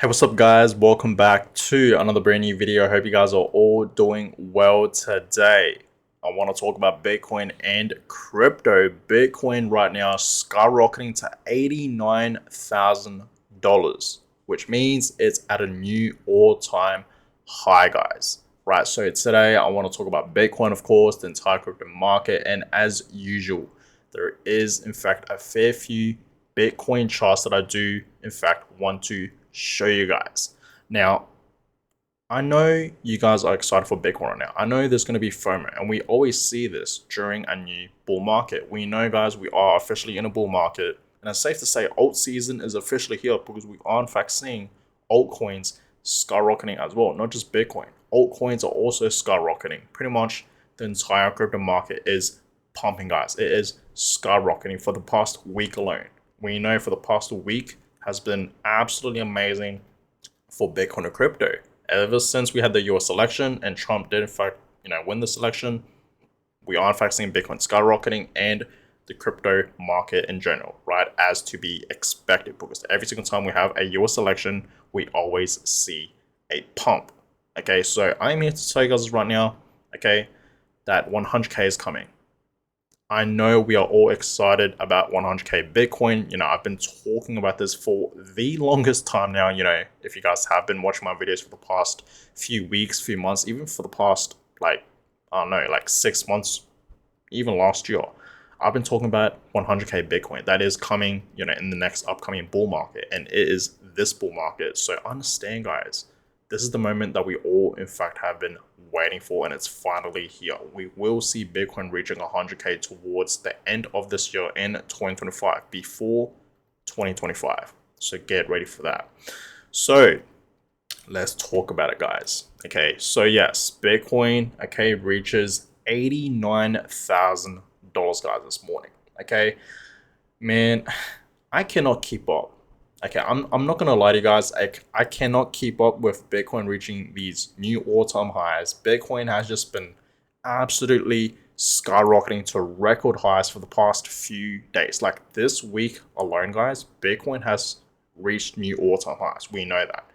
Hey, what's up guys? Welcome back to another brand new video. I hope you guys are all doing well today. I want to talk about Bitcoin and crypto. Bitcoin right now skyrocketing to $89,000, which means it's at a new all-time high, guys. Right, so today I want to talk about Bitcoin, of course, the entire crypto market, and as usual, there is in fact a fair few Bitcoin charts that I do in fact want to show you guys. Now, I know you guys are excited for Bitcoin right now. I know there's going to be FOMO, and we always see this during a new bull market. We know, guys, we are officially in a bull market, and it's safe to say alt season is officially here because we are in fact seeing altcoins skyrocketing as well, not just Bitcoin. Altcoins are also skyrocketing. Pretty much the entire crypto market is pumping, guys. It is skyrocketing for the past week alone. We know for the past week has been absolutely amazing for Bitcoin and crypto. Ever since we had the US election and Trump did in fact, win this election, we are in fact seeing Bitcoin skyrocketing and the crypto market in general, right? As to be expected, because every single time we have a US election, we always see a pump. Okay, so I'm here to tell you guys right now, okay, that 100K is coming. I know we are all excited about 100K Bitcoin. I've been talking about this for the longest time now. If you guys have been watching my videos for the past few weeks, few months, even for the past, I don't know, 6 months, even last year, I've been talking about 100K Bitcoin. That is coming, in the next upcoming bull market. And it is this bull market. So understand, guys, this is the moment that we all, in fact, have been waiting for, and it's finally here. We will see Bitcoin reaching 100K towards the end of this year in 2025, before 2025. So get ready for that. So let's talk about it, guys. Okay, so yes, Bitcoin, okay, reaches $89,000, guys, this morning. Okay, man, I cannot keep up. Okay, I'm not gonna lie to you guys. I cannot keep up with Bitcoin reaching these new all-time highs. Bitcoin has just been absolutely skyrocketing to record highs for the past few days. Like this week alone, guys, Bitcoin has reached new all-time highs. We know that,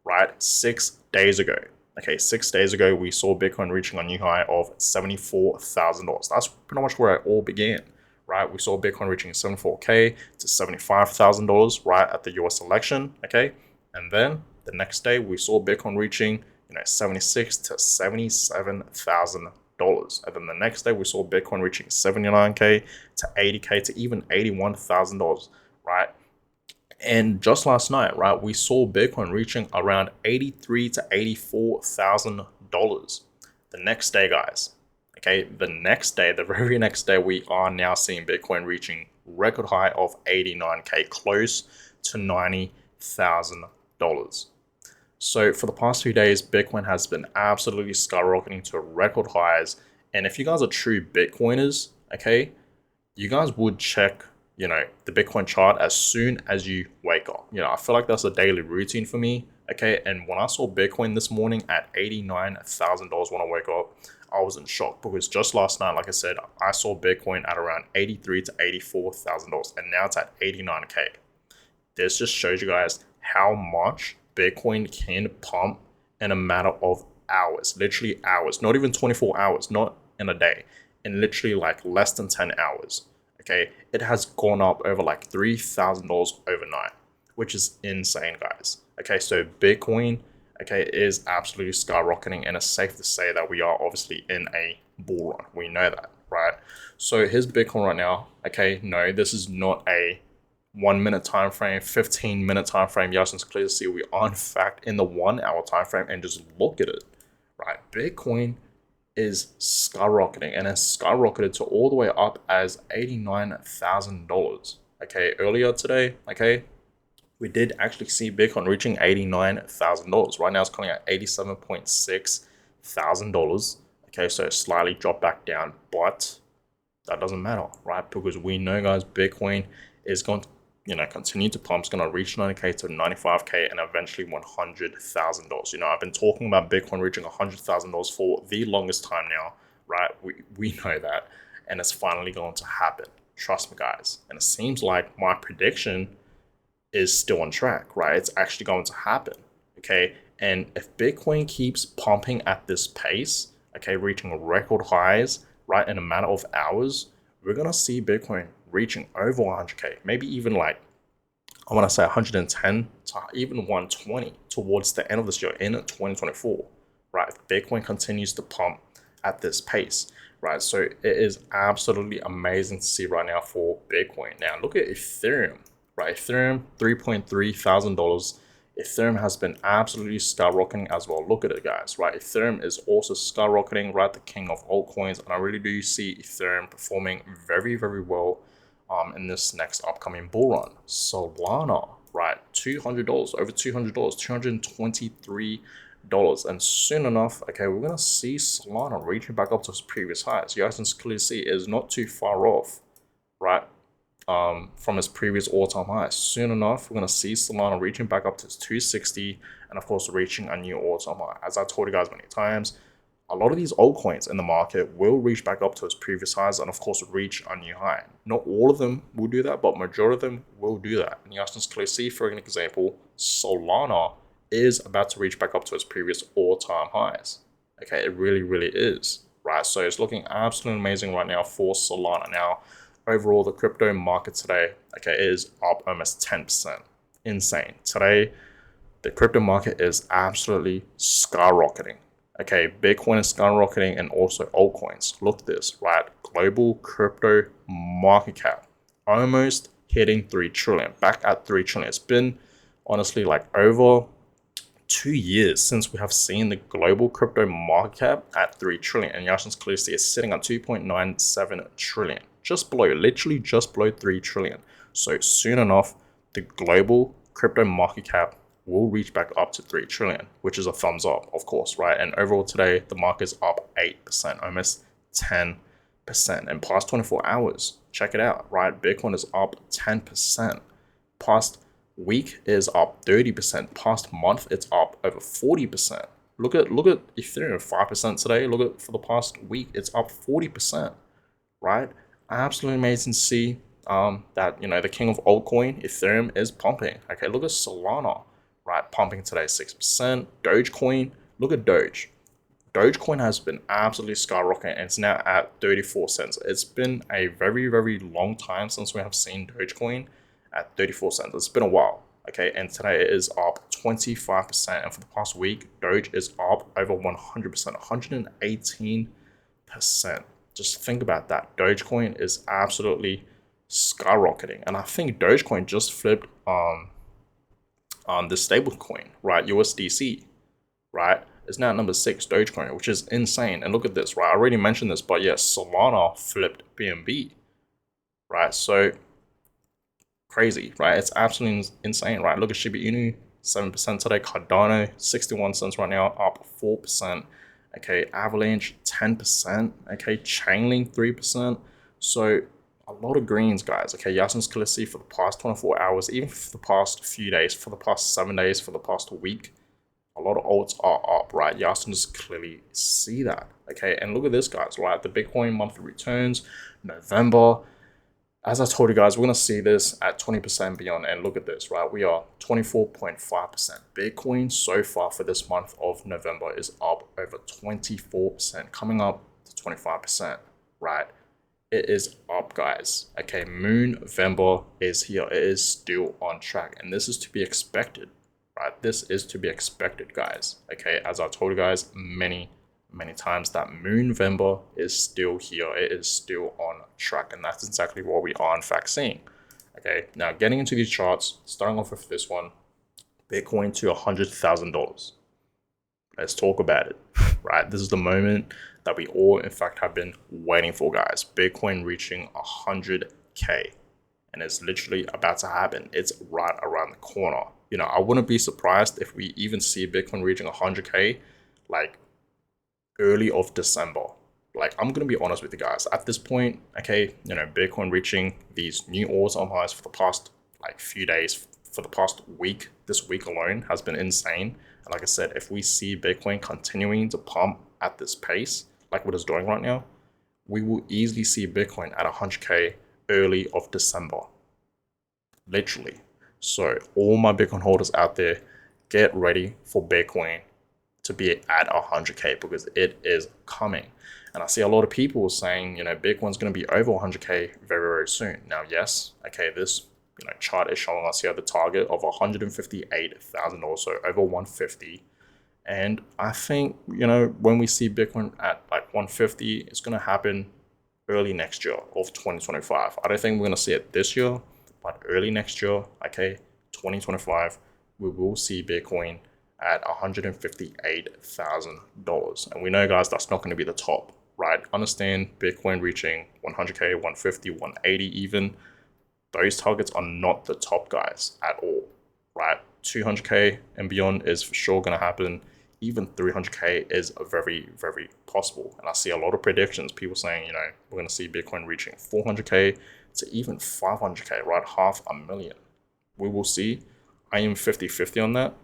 right? 6 days ago. Okay, 6 days ago, we saw Bitcoin reaching a new high of $74,000. That's pretty much where it all began. Right, we saw Bitcoin reaching 74K to $75,000 right at the US election. Okay, and then the next day we saw Bitcoin reaching 76 to $77,000, and then the next day we saw Bitcoin reaching 79K to 80K to even $81,000. Right, and just last night, right, we saw Bitcoin reaching around $83 to $84,000. The next day, guys. Okay, the next day, the very next day, we are now seeing Bitcoin reaching record high of 89K, close to $90,000. So for the past few days, Bitcoin has been absolutely skyrocketing to record highs. And if you guys are true Bitcoiners, okay, you guys would check, the Bitcoin chart as soon as you wake up. I feel like that's a daily routine for me. Okay, and when I saw Bitcoin this morning at $89,000 when I wake up, I was in shock, because just last night, like I said, I saw Bitcoin at around $83,000 to $84,000, and now it's at 89K. This just shows you guys how much Bitcoin can pump in a matter of hours, literally hours, not even 24 hours, not in a day, in literally less than 10 hours. Okay, it has gone up over $3,000 overnight, which is insane, guys. Okay, so Bitcoin, okay, is absolutely skyrocketing, and it's safe to say that we are obviously in a bull run. We know that, right? So here's Bitcoin right now. Okay, no, this is not a 1 minute time frame, 15-minute time frame. Yes, it's clear to see we are in fact in the 1 hour time frame, and just look at it, right? Bitcoin is skyrocketing, and it's skyrocketed to all the way up as $89,000. Okay, earlier today, okay, we did actually see Bitcoin reaching $89,000. Right now it's coming at $87,600. Okay, so it slightly dropped back down, but that doesn't matter, right? Because we know, guys, Bitcoin is going to continue to pump. It's going to reach 90K to 95K and eventually $100,000. I've been talking about Bitcoin reaching $100,000 for the longest time now, right? We know that, and it's finally going to happen. Trust me, guys. And it seems like my prediction is still on track, right? It's actually going to happen, okay? And if Bitcoin keeps pumping at this pace, okay, reaching record highs, right, in a matter of hours, we're gonna see Bitcoin reaching over 100K, maybe even like, I want to say 110 to even 120 towards the end of this year in 2024, right? If Bitcoin continues to pump at this pace, right? So it is absolutely amazing to see right now for Bitcoin. Now look at Ethereum, right? Ethereum, $3,300. Ethereum has been absolutely skyrocketing as well. Look at it, guys, right? Ethereum is also skyrocketing, right? The king of altcoins. And I really do see Ethereum performing very, very well in this next upcoming bull run. Solana, right? $200, over $200, $223. And soon enough, okay, we're going to see Solana reaching back up to its previous highs. You guys can clearly see it is not too far off, right? From its previous all-time high. Soon enough, we're going to see Solana reaching back up to its 260 and of course reaching a new all-time high. As I told you guys many times, a lot of these altcoins in the market will reach back up to its previous highs and of course reach a new high. Not all of them will do that, but majority of them will do that. And you guys can clearly see, for an example, Solana is about to reach back up to its previous all-time highs. Okay, it really, really is, right? So it's looking absolutely amazing right now for Solana. Now, overall, the crypto market today, okay, is up almost 10%. Insane. Today, the crypto market is absolutely skyrocketing. Okay, Bitcoin is skyrocketing and also altcoins. Look at this, right? Global crypto market cap almost hitting 3 trillion, back at 3 trillion. It's been honestly like over 2 years since we have seen the global crypto market cap at 3 trillion, and Yashin's clearly see it's sitting at 2.97 trillion, just below, literally just below 3 trillion. So soon enough, the global crypto market cap will reach back up to 3 trillion, which is a thumbs up, of course, right? And overall today, the market is up 8%, almost 10% in past 24 hours. Check it out, right? Bitcoin is up 10%. Past week is up 30%. Past month, it's up over 40%. Look at Ethereum, 5% today. Look at for the past week, it's up 40%, right? Absolutely amazing to see that, you know, the king of altcoin, Ethereum, is pumping. Okay, look at Solana, right? Pumping today 6%. Dogecoin, look at Doge. Dogecoin has been absolutely skyrocketing and it's now at 34 cents. It's been a very, very long time since we have seen Dogecoin at 34 cents. It's been a while, okay? And today it is up 25%. And for the past week, Doge is up over 100%, 118%. Just think about that. Dogecoin is absolutely skyrocketing. And I think Dogecoin just flipped the stable coin, right? USDC, right? Is now number 6, Dogecoin, which is insane. And look at this, right? I already mentioned this, but yes, Solana flipped BNB, right? So crazy, right? It's absolutely insane, right? Look at Shiba Inu, 7% today. Cardano, 61 cents right now, up 4%. Okay, Avalanche, 10%. Okay, Chainlink, 3%. So a lot of greens, guys. Okay, Yasin's clearly for the past 24 hours, even for the past few days, for the past 7 days, for the past week, a lot of alts are up, right? Yasin just clearly see that. Okay, and look at this, guys, right? The Bitcoin monthly returns, November. As I told you guys, we're going to see this at 20% beyond. And look at this, right? We are 24.5%. Bitcoin so far for this month of November is up over 24%, coming up to 25%, right? It is up, guys. Okay, Moonvember is here. It is still on track. And this is to be expected, right? This is to be expected, guys. Okay, as I told you guys many times, that Moonvember is still here. It is still on track, and that's exactly what we are in fact seeing. Okay, now getting into these charts, starting off with this one, Bitcoin to $100,000. Let's talk about it, right? This is the moment that we all in fact have been waiting for, guys. Bitcoin reaching 100K, and it's literally about to happen. It's right around the corner. You know, I wouldn't be surprised if we even see Bitcoin reaching 100K like early of December. Like, I'm gonna be honest with you guys, at this point, okay, you know, Bitcoin reaching these new all-time highs for the past like few days, for the past week, this week alone has been insane. And like I said, if we see Bitcoin continuing to pump at this pace, like what it's doing right now, we will easily see Bitcoin at 100K early of December. Literally. So all my Bitcoin holders out there, get ready for Bitcoin to be at 100K because it is coming. And I see a lot of people saying, Bitcoin's going to be over 100K very, very soon. Now, yes, okay, this chart is showing us here the target of $158,000, so over 150. And I think, when we see Bitcoin at like 150, it's going to happen early next year of 2025. I don't think we're going to see it this year, but early next year, okay, 2025, we will see Bitcoin at $158,000. And we know, guys, that's not going to be the top, right? Understand Bitcoin reaching 100K, 150, 180 even. Those targets are not the top, guys, at all, right? 200K and beyond is for sure going to happen. Even 300K is very, very possible. And I see a lot of predictions, people saying, we're going to see Bitcoin reaching 400K to even 500K, right? $500,000. We will see. I am 50-50 on that.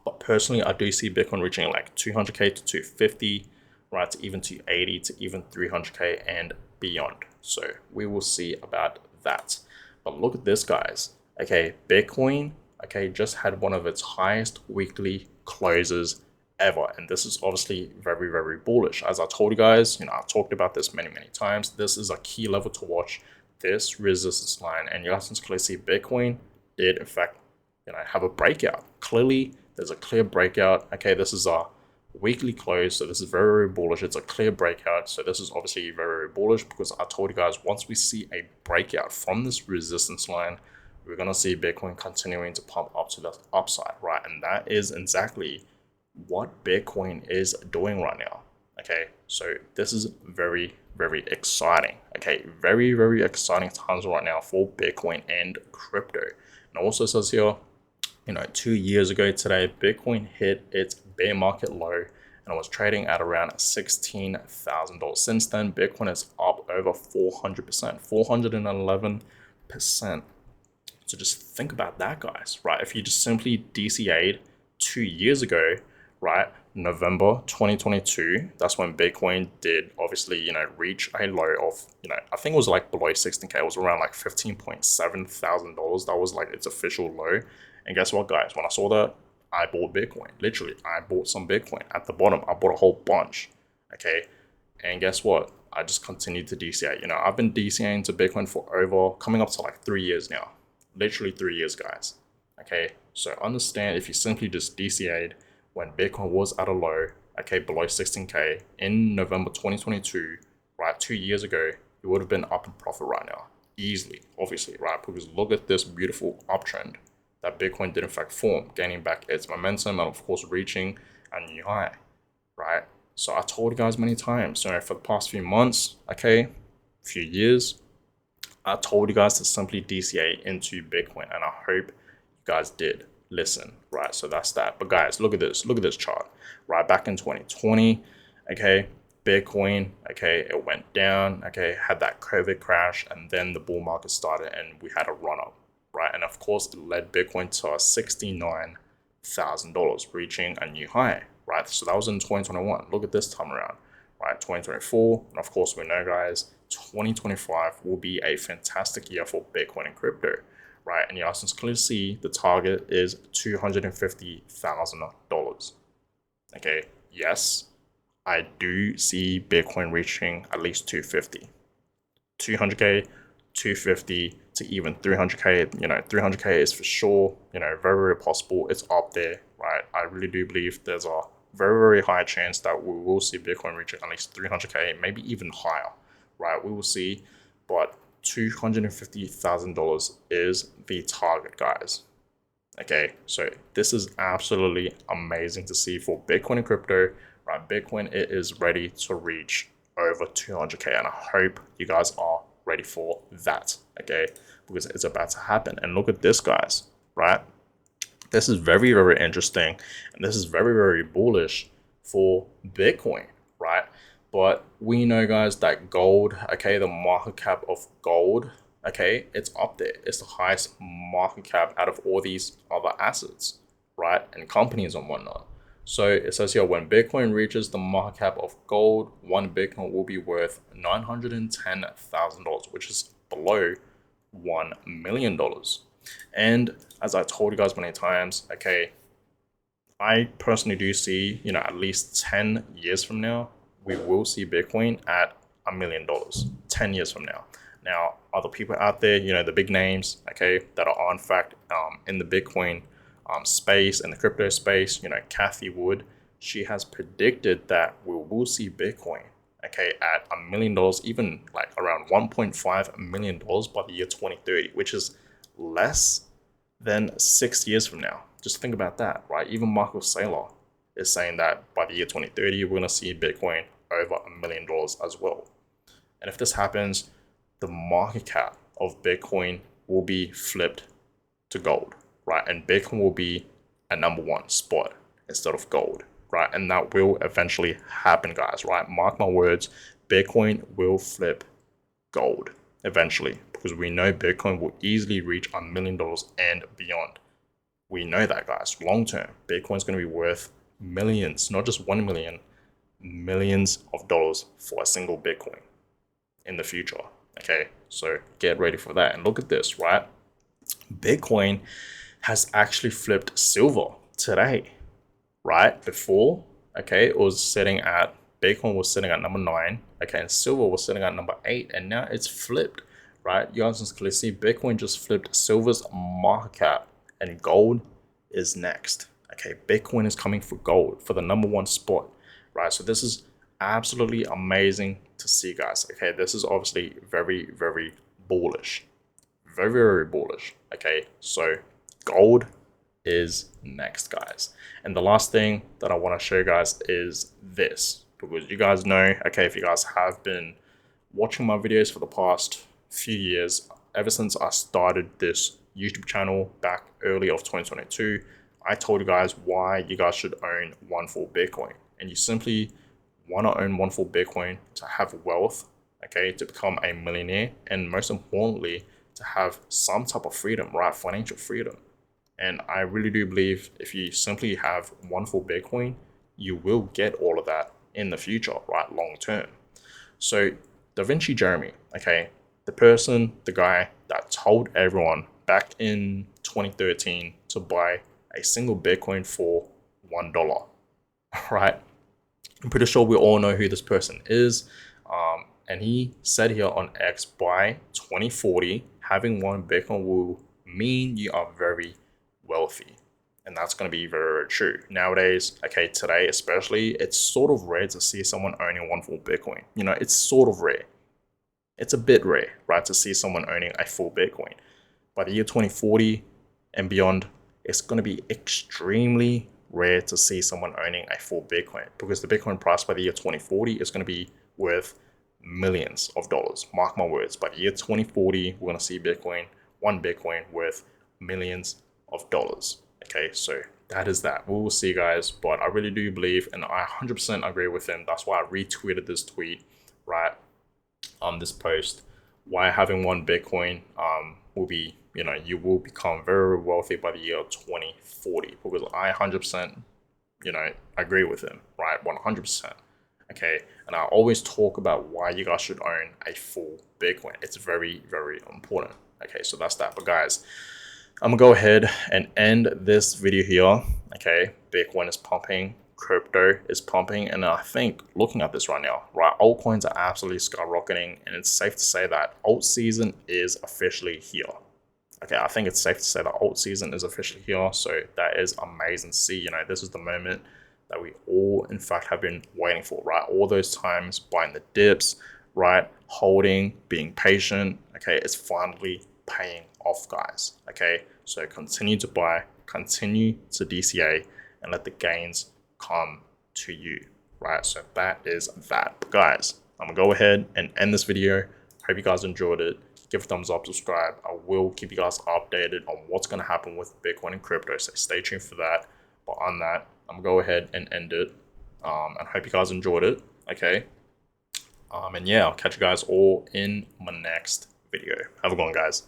But personally, I do see Bitcoin reaching like 200K to 250, right? To even 280 to even 300K and beyond. So we will see about that. But look at this, guys. Okay, Bitcoin, okay, just had one of its highest weekly closes ever. And this is obviously very, very bullish. As I told you guys, I've talked about this many, many times. This is a key level to watch, this resistance line. And you guys can clearly see Bitcoin did, in fact, have a breakout. Clearly, there's a clear breakout. Okay, this is a weekly close, so this is very, very bullish. It's a clear breakout, so this is obviously very, very bullish because I told you guys, once we see a breakout from this resistance line, we're going to see Bitcoin continuing to pump up to the upside, right? And that is exactly what Bitcoin is doing right now. Okay, so this is very, very exciting. Okay, very, very exciting times right now for Bitcoin and crypto. And also says here, 2 years ago today, Bitcoin hit its bear market low and it was trading at around $16,000. Since then, Bitcoin is up over 400%, 411%. So just think about that, guys, right? If you just simply DCA'd 2 years ago, right, November 2022, that's when Bitcoin did obviously, reach a low of, I think it was like below 16K. It was around like $15,700. That was like its official low. And guess what, guys? When I saw that, I bought Bitcoin. Literally, I bought some Bitcoin at the bottom. I bought a whole bunch. Okay. And guess what? I just continued to DCA. I've been DCAing to Bitcoin for over coming up to like 3 years now. Literally 3 years, guys. Okay. So understand, if you simply just DCA'd when Bitcoin was at a low, okay, below 16K in November 2022, right, 2 years ago, you would have been up in profit right now. Easily, obviously, right? Because look at this beautiful uptrend that Bitcoin did in fact form, gaining back its momentum and of course reaching a new high, right? So I told you guys many times, for the past few months, okay, few years, I told you guys to simply DCA into Bitcoin, and I hope you guys did listen, right? So that's that. But guys, look at this chart, right? Back in 2020, okay, Bitcoin, okay, it went down, okay, had that COVID crash, and then the bull market started and we had a run up, right? And of course, it led Bitcoin to $69,000, reaching a new high, right? So that was in 2021. Look at this time around, right? 2024. And of course, we know, guys, 2025 will be a fantastic year for Bitcoin and crypto, right? And you guys can clearly see the target is $250,000. Okay, yes, I do see Bitcoin reaching at least 250, 200K, 250 to even 300K. 300K is for sure, very, very possible. It's up there, right? I really do believe there's a very, very high chance that we will see Bitcoin reaching at least 300K, maybe even higher, right? We will see, but $250,000 is the target, guys. Okay, so this is absolutely amazing to see for Bitcoin and crypto, right? Bitcoin, it is ready to reach over 200K, and I hope you guys are ready for that, okay? Because it's about to happen. And look at this, guys, right? This is very, very interesting, and this is very, very bullish for Bitcoin, right? But we know, guys, that gold, okay, the market cap of gold, okay, it's up there. It's the highest market cap out of all these other assets, right? And companies and whatnot. So it says here, when Bitcoin reaches the market cap of gold, one Bitcoin will be worth $910,000, which is below $1 million. And as I told you guys many times, okay, I personally do see, at least 10 years from now, we will see Bitcoin at $1 million 10 years from now. Now, other people out there, the big names, okay, that are in fact in the Bitcoin space, in the crypto space, Kathy Wood, she has predicted that we will see Bitcoin, okay, at $1 million, even like around $1.5 million by the year 2030, which is less than 6 years from now. Just think about that, right? Even Michael Saylor is saying that by the year 2030, we're going to see Bitcoin over $1 million as well. And if this happens, the market cap of Bitcoin will be flipped to gold, right? And Bitcoin will be a number one spot instead of gold, right? And that will eventually happen, guys, right? Mark my words, Bitcoin will flip gold eventually, because we know Bitcoin will easily reach $1 million and beyond. We know that, guys. Long term, Bitcoin's going to be worth millions, not just 1 million, millions of dollars for a single Bitcoin in the future. Okay, so get ready for that. And look at this, right? Bitcoin has actually flipped silver today, right? Before, okay, Bitcoin was sitting at number 9, okay, and silver was sitting at number 8, and now it's flipped, right? You guys can clearly see Bitcoin just flipped silver's market cap, and gold is next. Okay, Bitcoin is coming for gold for the number one spot, right? So this is absolutely amazing to see, guys. Okay, this is obviously very, very bullish, very, very bullish. Okay, so gold is next, guys. And the last thing that I want to show you guys is this, because you guys know, okay, if you guys have been watching my videos for the past few years, ever since I started this YouTube channel back early of 2022, I told you guys why you guys should own one full Bitcoin. And you simply want to own one full Bitcoin to have wealth, okay, to become a millionaire, and most importantly, to have some type of freedom, right? Financial freedom. And I really do believe if you simply have one full Bitcoin, you will get all of that in the future, right? Long term. So Da Vinci Jeremy, okay, the guy that told everyone back in 2013 to buy a single Bitcoin for $1, right? I'm pretty sure we all know who this person is. And he said here on X, by 2040, having one Bitcoin will mean you are very wealthy. And that's going to be very, very true. Nowadays, okay, today especially, it's sort of rare to see someone owning one full Bitcoin. It's sort of rare. It's a bit rare, right, to see someone owning a full Bitcoin. By the year 2040 and beyond, it's going to be extremely rare to see someone owning a full Bitcoin, because the Bitcoin price by the year 2040 is going to be worth millions of dollars. Mark my words, by the year 2040, we're going to see one Bitcoin worth millions of dollars. Okay, so that is that. We will see, guys, but I really do believe, and I 100% agree with him. That's why I retweeted this tweet, right? This post, why having one Bitcoin will be, you will become very wealthy by the year 2040, because I 100% agree with him, right? 100%. Okay, and I always talk about why you guys should own a full Bitcoin. It's very, very important. Okay, so that's that. But guys, I'm gonna go ahead and end this video here. Okay, Bitcoin is pumping, crypto is pumping, and I think looking at this right now, right, altcoins are absolutely skyrocketing, and it's safe to say that alt season is officially here. Okay, I think it's safe to say that alt season is officially here, so that is amazing to see. This is the moment that we all, in fact, have been waiting for, right? All those times buying the dips, right? Holding, being patient, okay? It's finally paying off, guys, okay? So continue to buy, continue to DCA, and let the gains come to you, right? So that is that. But guys, I'm gonna go ahead and end this video. Hope you guys enjoyed it. Give a thumbs up, subscribe. I will keep you guys updated on what's gonna happen with Bitcoin and crypto, so stay tuned for that. But on that, I'm gonna go ahead and end it. And hope you guys enjoyed it. Okay. And yeah, I'll catch you guys all in my next video. Have a good one, guys.